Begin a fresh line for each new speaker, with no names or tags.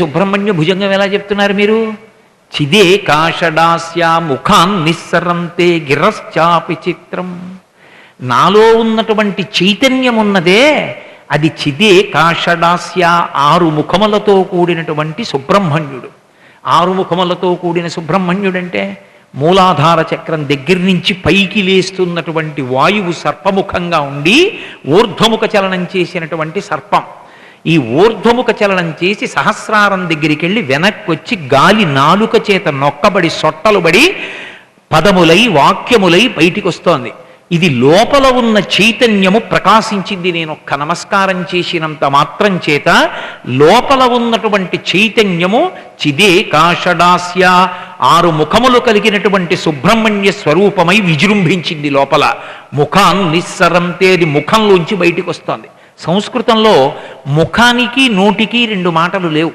సుబ్రహ్మణ్య భుజంగం ఎలా చెప్తున్నారు మీరు? చిదే కాషడాస్య ముఖాన్ నిస్సరంతే గిరశ్చాపి చిత్రం. నాలో ఉన్నటువంటి చైతన్యం ఉన్నదే అది చిదే కాషడాస్య, 6 ముఖములతో కూడినటువంటి సుబ్రహ్మణ్యుడు. 6 ముఖములతో కూడిన సుబ్రహ్మణ్యుడంటే మూలాధార చక్రం దగ్గర నుంచి పైకి లేస్తున్నటువంటి వాయువు సర్పముఖంగా ఉండి ఊర్ధ్వముఖ చలనం చేసినటువంటి సర్పం. ఈ ఊర్ధ్వముఖ చలనం చేసి సహస్రారం దగ్గరికి వెళ్ళి వెనక్కి వచ్చి గాలి నాలుక చేత నొక్కబడి సొట్టలుబడి పదములై వాక్యములై బయటికి వస్తోంది. ఇది లోపల ఉన్న చైతన్యము ప్రకాశించింది. నేను ఒక్క నమస్కారం చేసినంత మాత్రం చేత లోపల ఉన్నటువంటి చైతన్యము చిదే కాషడాస్య, 6 ముఖములు కలిగినటువంటి సుబ్రహ్మణ్య స్వరూపమై విజృంభించింది లోపల. ముఖాన్ నిస్సరంతే, అది ముఖంలోంచి బయటికి వస్తోంది. సంస్కృతంలో ముఖానికి నోటికి 2 మాటలు లేవు.